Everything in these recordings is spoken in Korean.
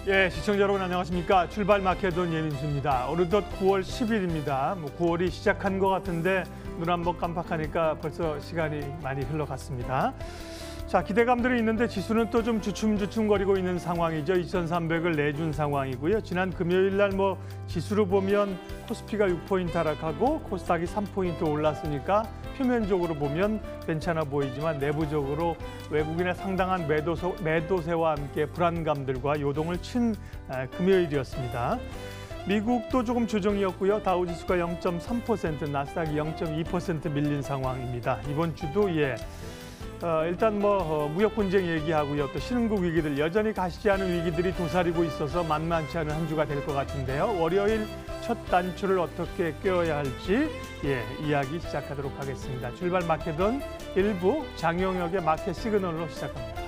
예, 시청자 여러분 안녕하십니까. 출발 마케돈 예민수입니다. 어느덧 9월 10일입니다. 9월이 시작한 것 같은데 눈 한번 깜빡하니까 벌써 시간이 많이 흘러갔습니다. 자, 기대감들이 있는데 지수는 또 좀 주춤주춤거리고 있는 상황이죠. 2,300을 내준 상황이고요. 지난 금요일 날 지수로 보면 코스피가 6포인트 하락하고 코스닥이 3포인트 올랐으니까 표면적으로 보면 괜찮아 보이지만 내부적으로 외국인의 상당한 매도세와 함께 불안감들과 요동을 친 금요일이었습니다. 미국도 조금 조정이었고요. 다우지수가 0.3%, 나스닥이 0.2% 밀린 상황입니다. 이번 주도 일단 무역 분쟁 얘기하고요. 또 신흥국 위기들 여전히 가시지 않은 위기들이 도사리고 있어서 만만치 않은 한 주가 될 것 같은데요. 월요일 첫 단추를 어떻게 꿰어야 할지 이야기 시작하도록 하겠습니다. 출발 마케돈 1부 장영혁의 마켓 시그널로 시작합니다.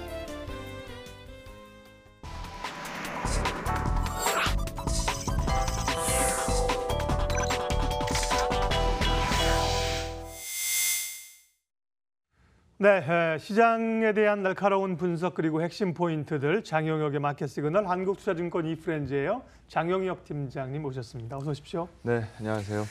네, 시장에 대한 날카로운 분석 그리고 핵심 포인트들 장영혁의 마켓 시그널 한국투자증권 이프렌즈예요. 장영혁 팀장님 모셨습니다. 어서 오십시오. 네, 안녕하세요.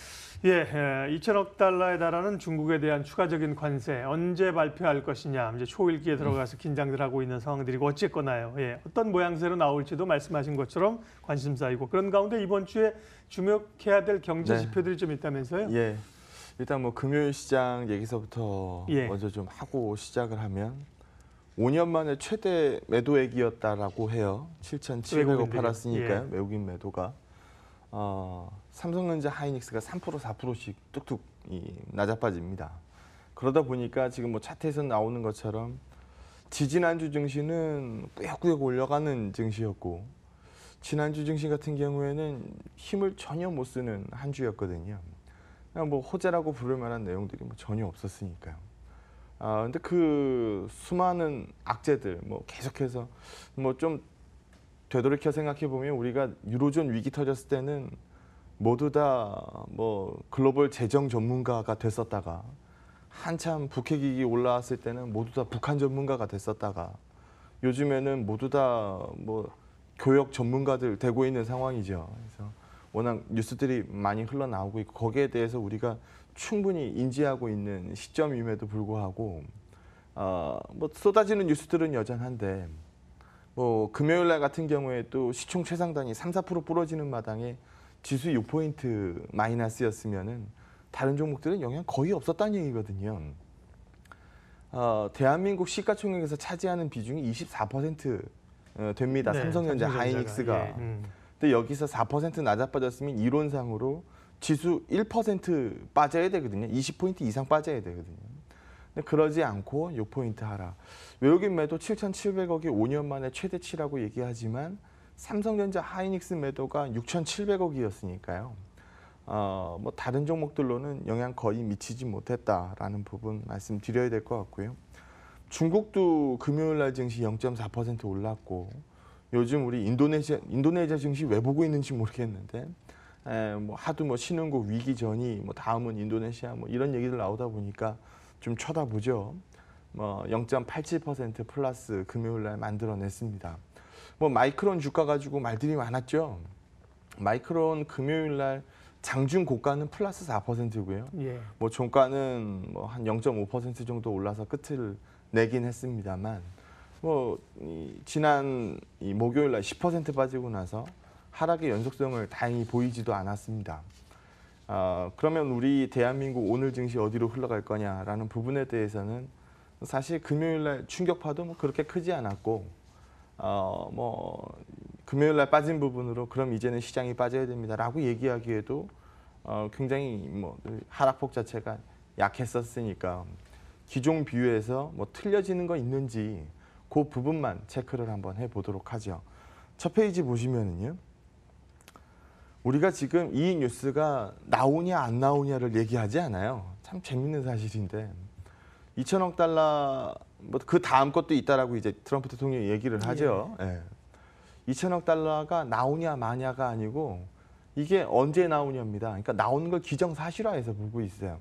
2천억 달러에 달하는 중국에 대한 추가적인 관세 언제 발표할 것이냐 이제 초읽기에 들어가서 긴장들 하고 있는 상황들이고 어쨌거나요. 어떤 모양새로 나올지도 말씀하신 것처럼 관심사이고 그런 가운데 이번 주에 주목해야 될 경제 지표들이 좀 있다면서요? 예. 일단 금요일 시장 얘기서부터 먼저 좀 하고 시작을 하면 5년 만에 최대 매도액이었다라고 해요. 7,700억 팔았으니까요. 외국인 매도가. 삼성전자 하이닉스가 3% 4%씩 뚝뚝 낮아빠집니다. 그러다 보니까 지금 차트에서 나오는 것처럼 지지난주 증시는 꾸역꾸역 올라가는 증시였고 지난주 증시 같은 경우에는 힘을 전혀 못 쓰는 한 주였거든요. 그냥 호재라고 부를 만한 내용들이 전혀 없었으니까요. 근데 그 수많은 악재들 계속해서 좀 되돌이켜 생각해 보면 우리가 유로존 위기 터졌을 때는 모두 다 글로벌 재정 전문가가 됐었다가 한참 북핵위기 올라왔을 때는 모두 다 북한 전문가가 됐었다가 요즘에는 모두 다 교역 전문가들 되고 있는 상황이죠. 그래서 워낙 뉴스들이 많이 흘러나오고 있고 거기에 대해서 우리가 충분히 인지하고 있는 시점임에도 불구하고 쏟아지는 뉴스들은 여전한데 금요일 날 같은 경우에 또 시총 최상단이 3, 4% 부러지는 마당에 지수 6포인트 마이너스였으면은 다른 종목들은 영향 거의 없었다는 얘기거든요. 대한민국 시가총액에서 차지하는 비중이 24% 됩니다. 네, 삼성전자 하이닉스가. 근데 여기서 4% 낮아빠졌으면 이론상으로 지수 1% 빠져야 되거든요. 20포인트 이상 빠져야 되거든요. 근데 그러지 않고 6포인트 하락. 외국인 매도 7,700억이 5년 만에 최대치라고 얘기하지만 삼성전자 하이닉스 매도가 6,700억이었으니까요. 다른 종목들로는 영향 거의 미치지 못했다라는 부분 말씀드려야 될 것 같고요. 중국도 금요일 날 증시 0.4% 올랐고 요즘 우리 인도네시아 증시 왜 보고 있는지 모르겠는데 하도 신흥국 위기 전이 다음은 인도네시아 이런 얘기들 나오다 보니까 좀 쳐다보죠. 0.87% 플러스 금요일 날 만들어냈습니다. 마이크론 주가 가지고 말들이 많았죠. 마이크론 금요일 날 장중 고가는 플러스 4%고요. 종가는 한 0.5% 정도 올라서 끝을 내긴 했습니다만 지난 목요일 날 10% 빠지고 나서 하락의 연속성을 다행히 보이지도 않았습니다. 그러면 우리 대한민국 오늘 증시 어디로 흘러갈 거냐라는 부분에 대해서는 사실 금요일 날 충격파도 그렇게 크지 않았고 금요일 날 빠진 부분으로 그럼 이제는 시장이 빠져야 됩니다라고 얘기하기에도 굉장히 하락폭 자체가 약했었으니까 기존 비유에서 틀려지는 거 있는지 그 부분만 체크를 한번 해보도록 하죠. 첫 페이지 보시면은요. 우리가 지금 이 뉴스가 나오냐 안 나오냐를 얘기하지 않아요. 참 재밌는 사실인데 2천억 달러 그 다음 것도 있다라고 이제 트럼프 대통령이 얘기를 하죠. 2천억 달러가 나오냐 마냐가 아니고 이게 언제 나오냐입니다. 그러니까 나오는 걸 기정사실화해서 보고 있어요.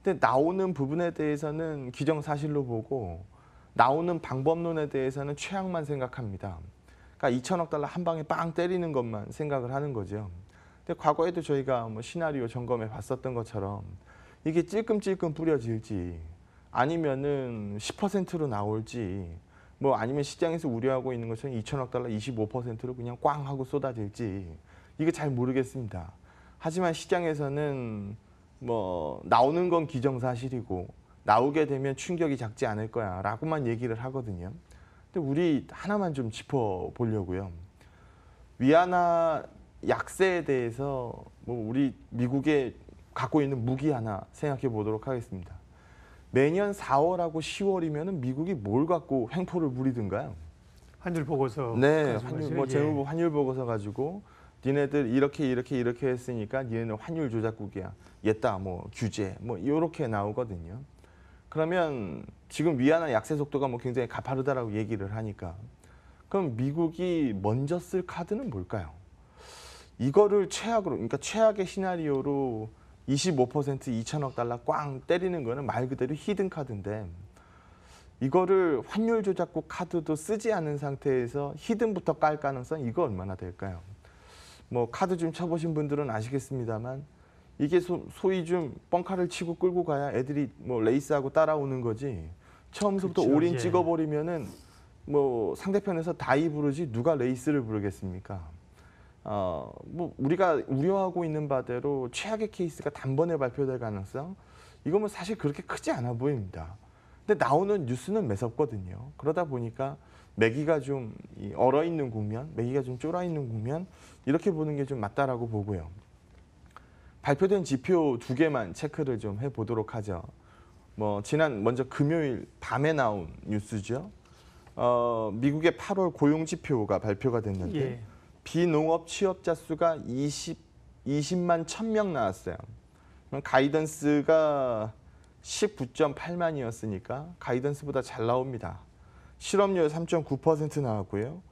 근데 나오는 부분에 대해서는 기정사실로 보고 나오는 방법론에 대해서는 최악만 생각합니다. 그러니까 2천억 달러 한 방에 빵 때리는 것만 생각을 하는 거죠. 근데 과거에도 저희가 뭐 시나리오 점검해 봤었던 것처럼 이게 찔끔찔끔 뿌려질지 아니면은 10%로 나올지 뭐 아니면 시장에서 우려하고 있는 것처럼 2천억 달러 25%로 그냥 꽝 하고 쏟아질지 이게 잘 모르겠습니다. 하지만 시장에서는 뭐 나오는 건 기정사실이고 나오게 되면 충격이 작지 않을 거야 라고만 얘기를 하거든요. 근데 우리 하나만 좀 짚어보려고요. 위안화 약세에 대해서 뭐 우리 미국에 갖고 있는 무기 하나 생각해 보도록 하겠습니다. 매년 4월하고 10월이면 미국이 뭘 갖고 횡포를 부리든가요? 환율 보고서. 네, 말씀하시는, 뭐 예. 재무부 환율 보고서 가지고 니네들 이렇게 했으니까 니네는 환율 조작국이야. 얘다 뭐 규제 뭐 이렇게 나오거든요. 그러면 지금 위안화 약세 속도가 뭐 굉장히 가파르다라고 얘기를 하니까 그럼 미국이 먼저 쓸 카드는 뭘까요? 이거를 최악으로, 그러니까 최악의 시나리오로 25% 2천억 달러 꽝 때리는 거는 말 그대로 히든 카드인데 이거를 환율 조작국 카드도 쓰지 않은 상태에서 히든부터 깔 가능성 이거 얼마나 될까요? 뭐 카드 좀 쳐보신 분들은 아시겠습니다만 이게 소위 좀 뻥카를 치고 끌고 가야 애들이 뭐 레이스하고 따라오는 거지 처음부터 그렇죠, 올인 예. 찍어버리면은 뭐 상대편에서 다이 부르지 누가 레이스를 부르겠습니까? 뭐 우리가 우려하고 있는 바대로 최악의 케이스가 단번에 발표될 가능성 이거 뭐 사실 그렇게 크지 않아 보입니다. 근데 나오는 뉴스는 매섭거든요. 그러다 보니까 매기가 좀 얼어 있는 국면, 매기가 좀 쫄아 있는 국면 이렇게 보는 게 좀 맞다라고 보고요. 발표된 지표 2개만 체크를 좀 해보도록 하죠. 뭐 먼저 금요일 밤에 나온 뉴스죠. 미국의 8월 고용 지표가 발표가 됐는데. 예. 비농업 취업자 수가 20만 1,000명 나왔어요. 가이던스가 19.8만이었으니까 가이던스보다 잘 나옵니다. 실업률 3.9% 나왔고요.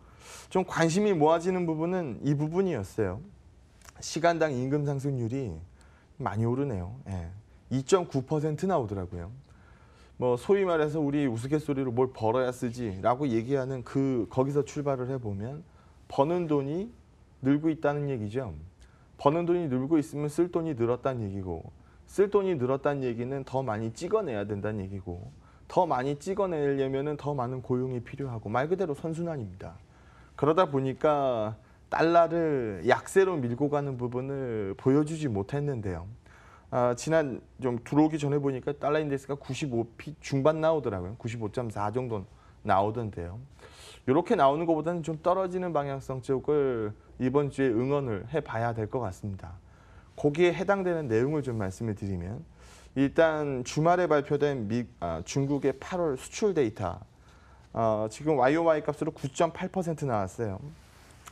좀 관심이 모아지는 부분은 이 부분이었어요. 시간당 임금 상승률이 많이 오르네요. 예. 2.9% 나오더라고요. 뭐 소위 말해서 우리 우스갯소리로 뭘 벌어야 쓰지라고 얘기하는 거기서 출발을 해보면 버는 돈이 늘고 있다는 얘기죠. 버는 돈이 늘고 있으면 쓸 돈이 늘었다는 얘기고 쓸 돈이 늘었다는 얘기는 더 많이 찍어내야 된다는 얘기고 더 많이 찍어내려면 더 많은 고용이 필요하고 말 그대로 선순환입니다. 그러다 보니까 달러를 약세로 밀고 가는 부분을 보여주지 못했는데요. 지난 좀 들어오기 전에 보니까 달러 인덱스가 95p 중반 나오더라고요. 95.4 정도 나오던데요. 이렇게 나오는 것보다는 좀 떨어지는 방향성 쪽을 이번 주에 응원을 해봐야 될 것 같습니다. 거기에 해당되는 내용을 좀 말씀을 드리면 일단 주말에 발표된 중국의 8월 수출 데이터 지금 YOY 값으로 9.8% 나왔어요.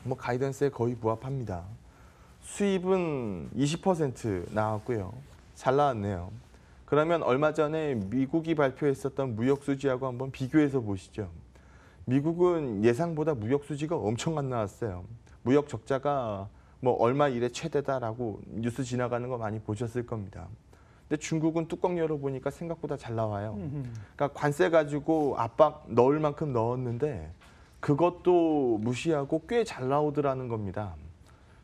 뭐 가이던스에 거의 부합합니다. 수입은 20% 나왔고요. 잘 나왔네요. 그러면 얼마 전에 미국이 발표했었던 무역 수지하고 한번 비교해서 보시죠. 미국은 예상보다 무역 수지가 엄청 안 나왔어요. 무역 적자가 뭐 얼마 이래 최대다라고 뉴스 지나가는 거 많이 보셨을 겁니다. 근데 중국은 뚜껑 열어보니까 생각보다 잘 나와요. 그러니까 관세 가지고 압박 넣을 만큼 넣었는데 그것도 무시하고 꽤 잘 나오더라는 겁니다.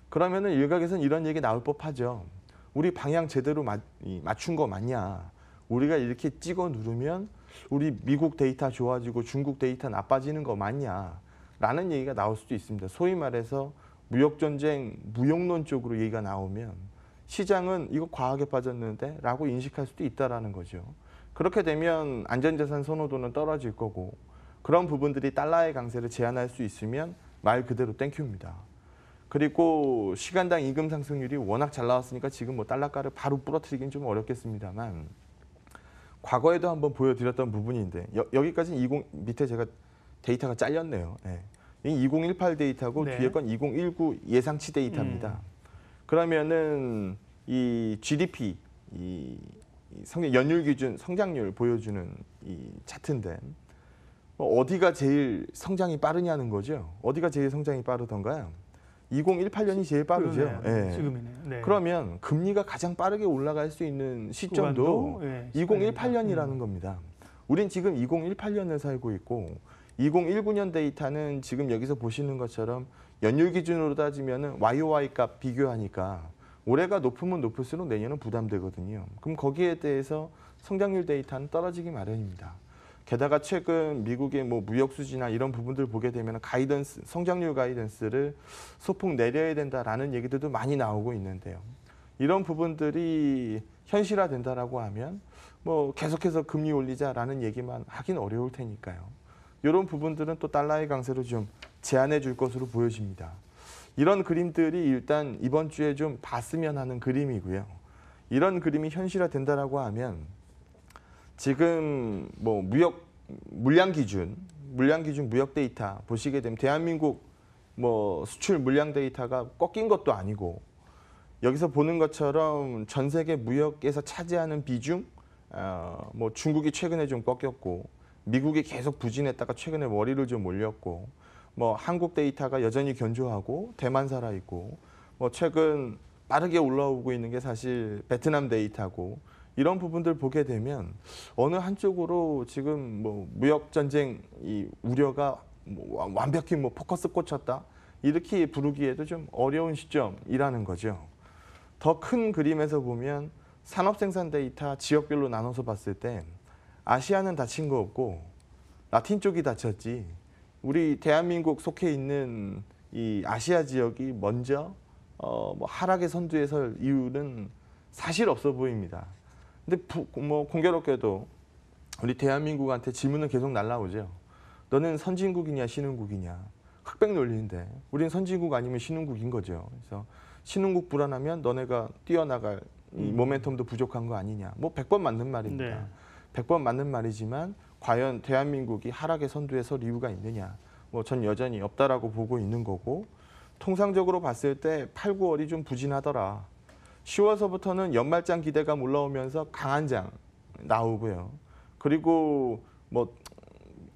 그러면은 일각에서는 이런 얘기 나올 법하죠. 우리 방향 제대로 맞춘 거 맞냐? 우리가 이렇게 찍어 누르면 우리 미국 데이터 좋아지고 중국 데이터 나빠지는 거 맞냐? 라는 얘기가 나올 수도 있습니다. 소위 말해서 무역전쟁, 무역론 쪽으로 얘기가 나오면 시장은 이거 과하게 빠졌는데 라고 인식할 수도 있다는 거죠. 그렇게 되면 안전자산 선호도는 떨어질 거고 그런 부분들이 달러의 강세를 제한할 수 있으면 말 그대로 땡큐입니다. 그리고 시간당 임금 상승률이 워낙 잘 나왔으니까 지금 뭐 달러가를 바로 부러뜨리긴 좀 어렵겠습니다만 과거에도 한번 보여드렸던 부분인데 여기까지는 밑에 제가 데이터가 잘렸네요. 네. 2018 데이터고 네. 뒤에 건 2019 예상치 데이터입니다. 그러면은 이 GDP 연율 기준 성장률 보여주는 이 차트인데 어디가 제일 성장이 빠르냐는 거죠. 어디가 제일 성장이 빠르던가요? 2018년이 제일 빠르죠. 네. 지금이네요. 네. 그러면 금리가 가장 빠르게 올라갈 수 있는 시점도 네, 2018년이라는 겁니다. 우린 지금 2018년을 살고 있고 2019년 데이터는 지금 여기서 보시는 것처럼 연율 기준으로 따지면 YOY 값 비교하니까 올해가 높으면 높을수록 내년은 부담되거든요. 그럼 거기에 대해서 성장률 데이터는 떨어지기 마련입니다. 게다가 최근 미국의 뭐 무역 수지나 이런 부분들 보게 되면 가이던스, 성장률 가이던스를 소폭 내려야 된다라는 얘기들도 많이 나오고 있는데요. 이런 부분들이 현실화된다라고 하면 뭐 계속해서 금리 올리자라는 얘기만 하긴 어려울 테니까요. 이런 부분들은 또 달러의 강세로 좀 제한해 줄 것으로 보여집니다. 이런 그림들이 일단 이번 주에 좀 봤으면 하는 그림이고요. 이런 그림이 현실화된다라고 하면 지금 뭐 물량 기준 무역 데이터 보시게 되면 대한민국 뭐 수출 물량 데이터가 꺾인 것도 아니고 여기서 보는 것처럼 전 세계 무역에서 차지하는 비중 뭐 중국이 최근에 좀 꺾였고 미국이 계속 부진했다가 최근에 머리를 좀 올렸고 뭐 한국 데이터가 여전히 견조하고 대만 살아 있고 뭐 최근 빠르게 올라오고 있는 게 사실 베트남 데이터고 이런 부분들 보게 되면 어느 한쪽으로 지금 뭐 무역 전쟁 이 우려가 뭐 완벽히 뭐 포커스 꽂혔다 이렇게 부르기에도 좀 어려운 시점이라는 거죠. 더 큰 그림에서 보면 산업 생산 데이터 지역별로 나눠서 봤을 때 아시아는 다친 거 없고 라틴 쪽이 다쳤지. 우리 대한민국 속해 있는 이 아시아 지역이 먼저 뭐 하락의 선두에 설 이유는 사실 없어 보입니다. 근데 뭐 공교롭게도 우리 대한민국한테 질문은 계속 날라오죠. 너는 선진국이냐 신흥국이냐. 흑백 논리인데 우린 선진국 아니면 신흥국인 거죠. 그래서 신흥국 불안하면 너네가 뛰어나갈 이 모멘텀도 부족한 거 아니냐. 뭐 100번 맞는 말입니다. 네. 100번 맞는 말이지만 과연 대한민국이 하락의 선두에 설 이유가 있느냐. 뭐 전 여전히 없다라고 보고 있는 거고 통상적으로 봤을 때 8, 9월이 좀 부진하더라. 10월서부터는 연말장 기대감 올라오면서 강한 장 나오고요. 그리고 뭐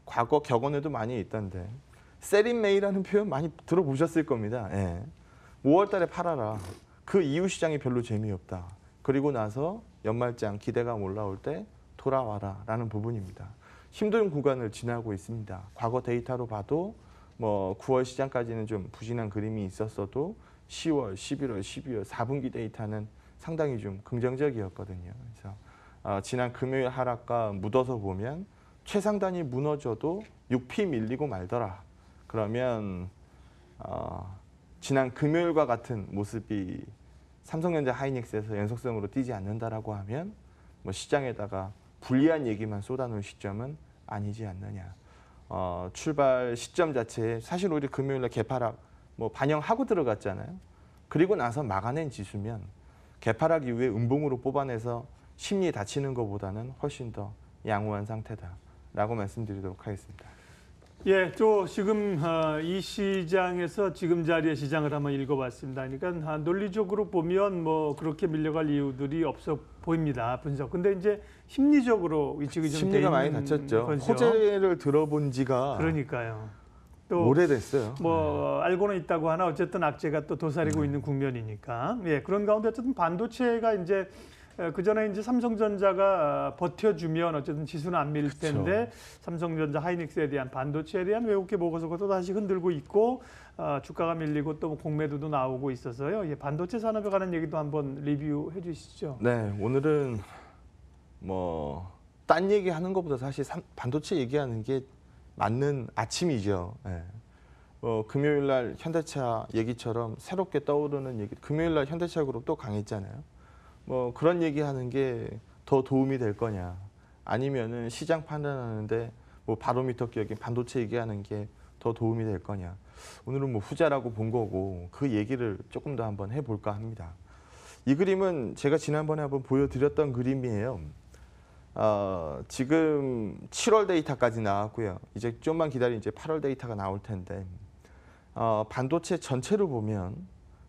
과거 격언에도 많이 있던데 세린메이라는 표현 많이 들어보셨을 겁니다. 예. 5월 달에 팔아라. 그 이후 시장이 별로 재미없다. 그리고 나서 연말장 기대감 올라올 때 돌아와라 라는 부분입니다. 힘든 구간을 지나고 있습니다. 과거 데이터로 봐도 뭐 9월 시장까지는 좀 부진한 그림이 있었어도 10월, 11월, 12월 4분기 데이터는 상당히 좀 긍정적이었거든요. 그래서 지난 금요일 하락과 묻어서 보면 최상단이 무너져도 6P 밀리고 말더라. 그러면 지난 금요일과 같은 모습이 삼성전자 하이닉스에서 연속성으로 뛰지 않는다라고 하면 뭐 시장에다가 불리한 얘기만 쏟아놓은 시점은 아니지 않느냐. 출발 시점 자체에 사실 우리 금요일날 개파락 뭐 반영하고 들어갔잖아요. 그리고 나서 막아낸 지수면 개파락 이후에 음봉으로 뽑아내서 심리에 다치는 것보다는 훨씬 더 양호한 상태다라고 말씀드리도록 하겠습니다. 예, 또 지금 이 시장에서 지금 자리의 시장을 한번 읽어봤습니다. 그러니까 논리적으로 보면 뭐 그렇게 밀려갈 이유들이 없어 보입니다. 분석. 근데 이제 심리적으로 위축이 좀 심리가 많이 다쳤죠. 거죠. 호재를 들어본 지가 그러니까요. 또 오래됐어요. 뭐 알고는 있다고 하나 어쨌든 악재가 또 도사리고 있는 국면이니까. 예, 그런 가운데 어쨌든 반도체가 이제 그 전에 이제 삼성전자가 버텨주면 어쨌든 지수는 안 밀릴 텐데 삼성전자 하이닉스에 대한 반도체에 대한 외국계 보고서가 또 다시 흔들고 있고 주가가 밀리고 또 공매도도 나오고 있어서요. 예, 반도체 산업에 관한 얘기도 한번 리뷰해 주시죠. 네, 오늘은 뭐 딴 얘기하는 것보다 사실 반도체 얘기하는 게 맞는 아침이죠. 네. 금요일날 현대차 얘기처럼 새롭게 떠오르는 얘기. 금요일날 현대차 그룹 또 강했잖아요. 뭐 그런 얘기하는 게 더 도움이 될 거냐 아니면은 시장 판단하는데 뭐 바로미터 기업인 반도체 얘기하는 게 더 도움이 될 거냐 오늘은 뭐 후자라고 본 거고 그 얘기를 조금 더 한번 해볼까 합니다. 이 그림은 제가 지난번에 한번 보여드렸던 그림이에요. 지금 7월 데이터까지 나왔고요. 이제 좀만 기다리면 이제 8월 데이터가 나올 텐데 반도체 전체를 보면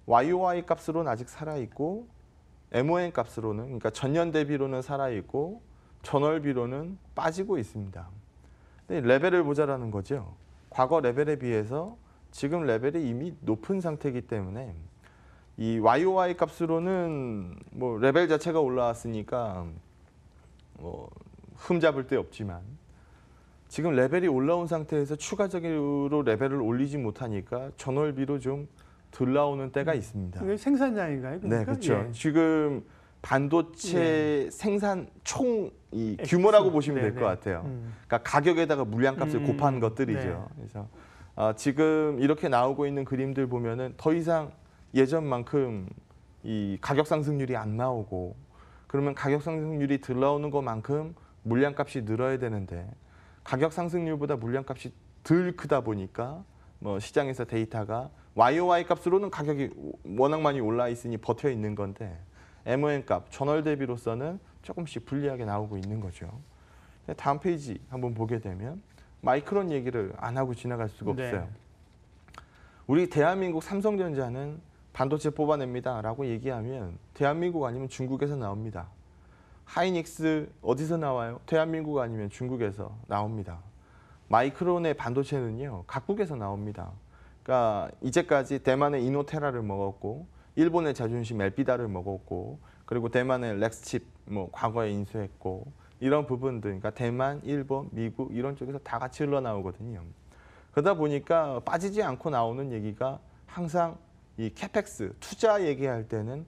YOY 값으로는 아직 살아있고 MON 값으로는 그러니까 전년 대비로는 살아있고 전월비로는 빠지고 있습니다. 근데 레벨을 보자라는 거죠. 과거 레벨에 비해서 지금 레벨이 이미 높은 상태이기 때문에 이 YOY 값으로는 뭐 레벨 자체가 올라왔으니까 뭐 흠잡을 데 없지만 지금 레벨이 올라온 상태에서 추가적으로 레벨을 올리지 못하니까 전월비로 좀 덜 나오는 때가 있습니다. 이게 생산량인가요? 그러니까? 네, 그렇죠. 예. 지금 반도체 생산 총 이 규모라고 보시면 될 것 같아요. 그러니까 가격에다가 물량값을 곱한 것들이죠. 네. 그래서 지금 이렇게 나오고 있는 그림들 보면은 더 이상 예전만큼 이 가격 상승률이 안 나오고 그러면 가격 상승률이 덜 나오는 것만큼 물량값이 늘어야 되는데 가격 상승률보다 물량값이 덜 크다 보니까 뭐 시장에서 데이터가 YOY 값으로는 가격이 워낙 많이 올라 있으니 버텨 있는 건데 MOM 값 전월 대비로서는 조금씩 불리하게 나오고 있는 거죠. 다음 페이지 한번 보게 되면 마이크론 얘기를 안 하고 지나갈 수가 없어요. 네. 우리 대한민국 삼성전자는 반도체 뽑아냅니다라고 얘기하면 대한민국 아니면 중국에서 나옵니다. 하이닉스 어디서 나와요? 대한민국 아니면 중국에서 나옵니다. 마이크론의 반도체는요, 각국에서 나옵니다. 그러니까 이제까지 대만의 이노테라를 먹었고, 일본의 자존심 엘피다를 먹었고, 그리고 대만의 렉스칩 뭐 과거에 인수했고, 이런 부분들, 그러니까 대만, 일본, 미국 이런 쪽에서 다 같이 흘러나오거든요. 그러다 보니까 빠지지 않고 나오는 얘기가 항상 이 캐펙스 투자 얘기할 때는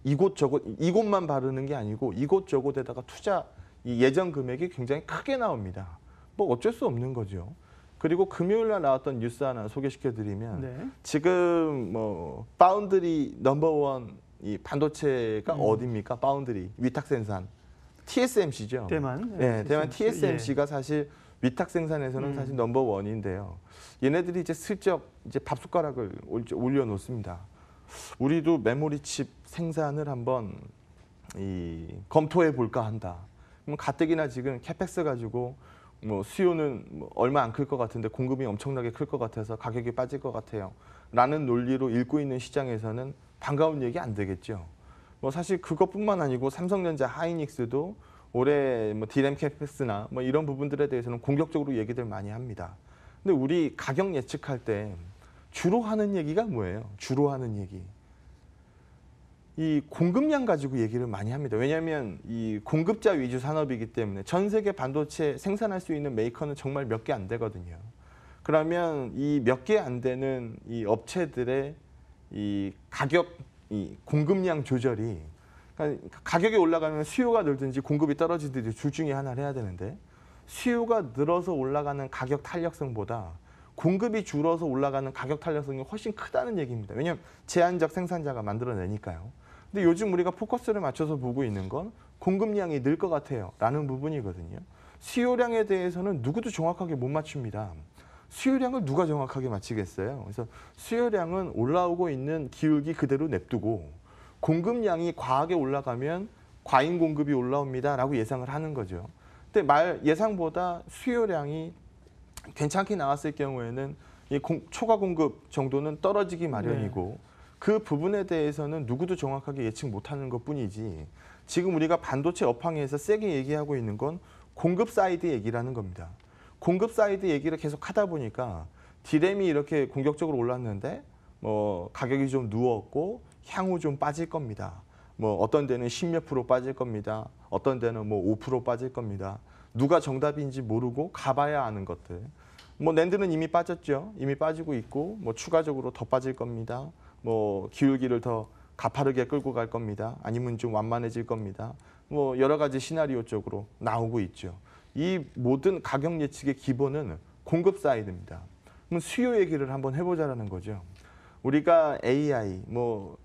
이곳저곳 이곳만 바르는 게 아니고 이곳저곳에다가 투자 이 예정 금액이 굉장히 크게 나옵니다. 뭐 어쩔 수 없는 거죠. 그리고 금요일 날 나왔던 뉴스 하나 소개시켜 드리면 네. 지금 뭐 파운드리 넘버원 이 반도체가 어디입니까? 파운드리 위탁 생산 TSMC죠. 대만. 네, 대만 TSMC. TSMC가 사실 위탁 생산에서는 사실 넘버원인데요. 얘네들이 이제 슬쩍 이제 밥숟가락을 올려놓습니다. 우리도 메모리 칩 생산을 한번 검토해 볼까 한다. 그럼 가뜩이나 지금 캐펙스 가지고 뭐 수요는 뭐 얼마 안 클 것 같은데 공급이 엄청나게 클 것 같아서 가격이 빠질 것 같아요. 라는 논리로 읽고 있는 시장에서는 반가운 얘기 안 되겠죠. 뭐 사실 그것뿐만 아니고 삼성전자 하이닉스도 올해 뭐 디램 캐펙스나 뭐 이런 부분들에 대해서는 공격적으로 얘기들 많이 합니다. 근데 우리 가격 예측할 때 주로 하는 얘기가 뭐예요? 주로 하는 얘기. 이 공급량 가지고 얘기를 많이 합니다. 왜냐하면 이 공급자 위주 산업이기 때문에 전 세계 반도체 생산할 수 있는 메이커는 정말 몇 개 안 되거든요. 그러면 이 몇 개 안 되는 이 업체들의 이 가격, 이 공급량 조절이 그러니까 가격이 올라가면 수요가 늘든지 공급이 떨어지든지 둘 중에 하나를 해야 되는데 수요가 늘어서 올라가는 가격 탄력성보다 공급이 줄어서 올라가는 가격 탄력성이 훨씬 크다는 얘기입니다. 왜냐하면 제한적 생산자가 만들어내니까요. 근데 요즘 우리가 포커스를 맞춰서 보고 있는 건 공급량이 늘 것 같아요 라는 부분이거든요. 수요량에 대해서는 누구도 정확하게 못 맞춥니다. 수요량을 누가 정확하게 맞추겠어요. 그래서 수요량은 올라오고 있는 기울기 그대로 냅두고 공급량이 과하게 올라가면 과잉 공급이 올라옵니다 라고 예상을 하는 거죠. 근데 예상보다 수요량이 괜찮게 나왔을 경우에는 이 초과 공급 정도는 떨어지기 마련이고 그 부분에 대해서는 누구도 정확하게 예측 못하는 것뿐이지 지금 우리가 반도체 업황에서 세게 얘기하고 있는 건 공급 사이드 얘기라는 겁니다. 공급 사이드 얘기를 계속 하다 보니까 디램이 이렇게 공격적으로 올랐는데 뭐 가격이 좀 누웠고 향후 좀 빠질 겁니다. 뭐 어떤 데는 10몇 프로 빠질 겁니다. 어떤 데는 뭐 5% 빠질 겁니다. 누가 정답인지 모르고 가봐야 아는 것들. 뭐 낸드는 이미 빠졌죠. 이미 빠지고 있고 뭐 추가적으로 더 빠질 겁니다. 뭐 기울기를 더 가파르게 끌고 갈 겁니다. 아니면 좀 완만해질 겁니다. 뭐 여러 가지 시나리오 쪽으로 나오고 있죠. 이 모든 가격 예측의 기본은 공급 사이드입니다. 그럼 수요 얘기를 한번 해보자라는 거죠. 우리가 AI 뭐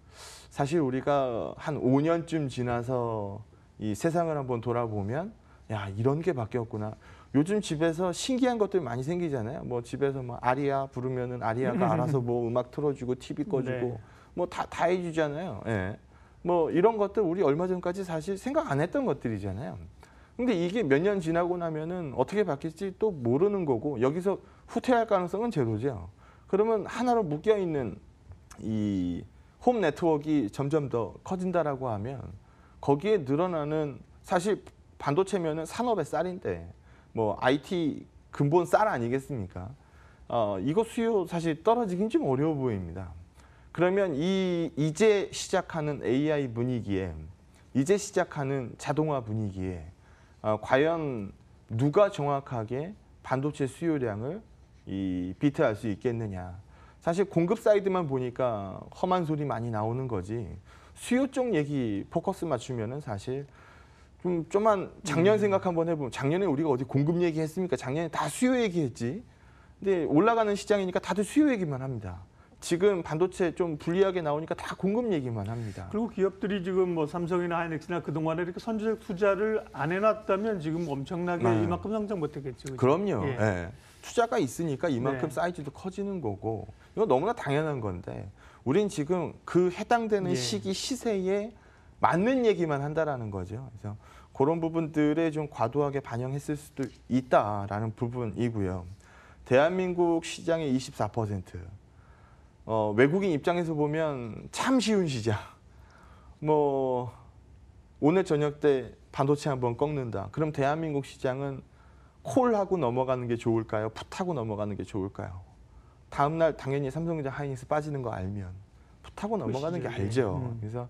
사실 우리가 한 5년쯤 지나서 이 세상을 한번 돌아보면 야 이런 게 바뀌었구나. 요즘 집에서 신기한 것들 많이 생기잖아요. 뭐 집에서 뭐 아리아 부르면은 아리아가 알아서 뭐 음악 틀어주고 TV 꺼주고 뭐 다 해주잖아요. 예. 뭐 이런 것들 우리 얼마 전까지 사실 생각 안 했던 것들이잖아요. 근데 이게 몇 년 지나고 나면은 어떻게 바뀔지 또 모르는 거고 여기서 후퇴할 가능성은 제로죠. 그러면 하나로 묶여 있는 이 홈 네트워크가 점점 더 커진다라고 하면 거기에 늘어나는 사실 반도체면은 산업의 쌀인데 뭐 IT 근본 쌀 아니겠습니까? 이거 수요 사실 떨어지긴 좀 어려워 보입니다. 그러면 이제 시작하는 AI 분위기에 이제 시작하는 자동화 분위기에 과연 누가 정확하게 반도체 수요량을 비트할 수 있겠느냐. 사실 공급 사이드만 보니까 험한 소리 많이 나오는 거지. 수요 쪽 얘기 포커스 맞추면은 사실 좀만 작년 생각 한번 해보면 작년에 우리가 어디 공급 얘기했습니까? 작년에 다 수요 얘기했지. 근데 올라가는 시장이니까 다들 수요 얘기만 합니다. 지금 반도체 좀 불리하게 나오니까 다 공급 얘기만 합니다. 그리고 기업들이 지금 뭐 삼성이나 하이닉스나 그동안에 이렇게 선제적 투자를 안 해놨다면 지금 엄청나게 네. 이만큼 성장 못했겠죠. 그죠? 그럼요. 예. 예. 투자가 있으니까 이만큼 네. 사이즈도 커지는 거고 이거 너무나 당연한 건데 우린 지금 그 해당되는 예. 시기 시세에 맞는 얘기만 한다라는 거죠. 그래서 그런 부분들에 좀 과도하게 반영했을 수도 있다라는 부분이고요. 대한민국 시장의 24%. 외국인 입장에서 보면 참 쉬운 시장. 뭐 오늘 저녁 때 반도체 한번 꺾는다. 그럼 대한민국 시장은 콜하고 넘어가는 게 좋을까요? 풋하고 넘어가는 게 좋을까요? 다음 날 당연히 삼성전자 하이닉스 빠지는 거 알면 풋하고 넘어가는 게 알죠. 그래서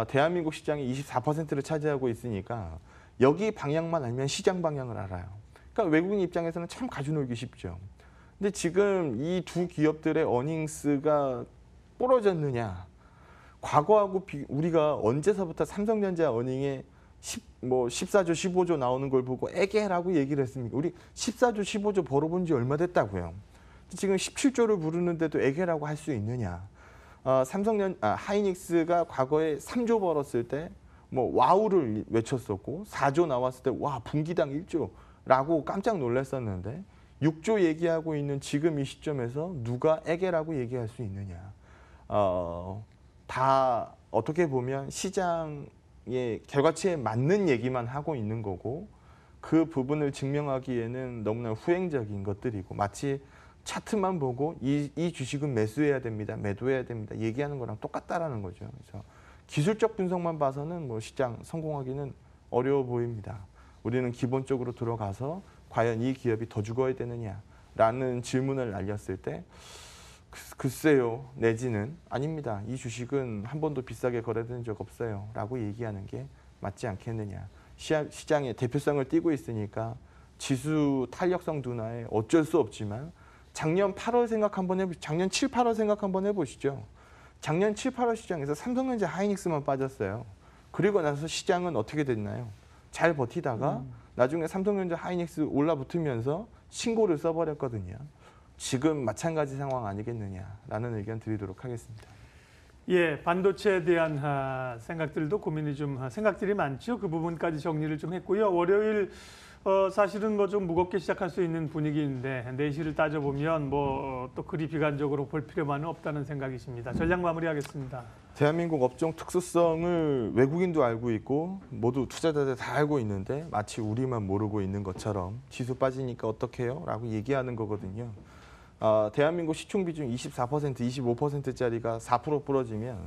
대한민국 시장이 24%를 차지하고 있으니까 여기 방향만 알면 시장 방향을 알아요. 그러니까 외국인 입장에서는 참 가져놀기 쉽죠. 근데 지금 이 두 기업들의 어닝스가 부러졌느냐? 과거하고 우리가 언제서부터 삼성전자 어닝에 14조, 15조 나오는 걸 보고 애게라고 얘기를 했습니까? 우리 14조, 15조 벌어본 지 얼마 됐다고요. 지금 17조를 부르는데도 애게라고 할 수 있느냐? 하이닉스가 과거에 3조 벌었을 때 뭐 와우를 외쳤었고 4조 나왔을 때 와 분기당 1조라고 깜짝 놀랐었는데 6조 얘기하고 있는 지금 이 시점에서 누가 애게라고 얘기할 수 있느냐? 다 어떻게 보면 시장의 결과치에 맞는 얘기만 하고 있는 거고 그 부분을 증명하기에는 너무나 후행적인 것들이고 마치 차트만 보고 이 주식은 매수해야 됩니다, 매도해야 됩니다 얘기하는 거랑 똑같다라는 거죠. 그래서 기술적 분석만 봐서는 뭐 시장 성공하기는 어려워 보입니다. 우리는 기본적으로 들어가서 과연 이 기업이 더 죽어야 되느냐라는 질문을 날렸을 때 글쎄요 내지는 아닙니다. 이 주식은 한 번도 비싸게 거래된 적 없어요 라고 얘기하는 게 맞지 않겠느냐. 시장의 대표성을 띠고 있으니까 지수 탄력성 둔화에 어쩔 수 없지만 작년 8월 생각 한번 해보시죠. 작년 7, 8월 생각 한번 해보시죠. 작년 7, 8월 시장에서 삼성전자 하이닉스만 빠졌어요. 그리고 나서 시장은 어떻게 됐나요? 잘 버티다가 나중에 삼성전자 하이닉스 올라붙으면서 신고를 써버렸거든요. 지금 마찬가지 상황 아니겠느냐라는 의견 드리도록 하겠습니다. 예, 반도체에 대한 생각들도 고민이 생각들이 많죠. 그 부분까지 정리를 좀 했고요. 월요일 사실은 뭐 좀 무겁게 시작할 수 있는 분위기인데 내실을 따져보면 뭐 또 그리 비관적으로 볼 필요만은 없다는 생각이십니다. 전략 마무리하겠습니다. 대한민국 업종 특수성을 외국인도 알고 있고 모두 투자자들 다 알고 있는데 마치 우리만 모르고 있는 것처럼 지수 빠지니까 어떡해요? 라고 얘기하는 거거든요. 대한민국 시총 비중 24%, 25%짜리가 4% 부러지면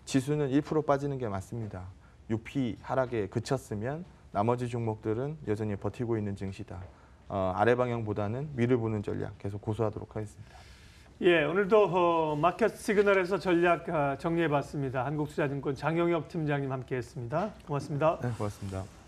지수는 1% 빠지는 게 맞습니다. 6P 하락에 그쳤으면 나머지 종목들은 여전히 버티고 있는 증시다. 아래 방향보다는 위를 보는 전략 계속 고수하도록 하겠습니다. 예, 오늘도 마켓 시그널에서 전략 정리해봤습니다. 한국투자증권 장영혁 팀장님 함께했습니다. 고맙습니다. 네, 고맙습니다.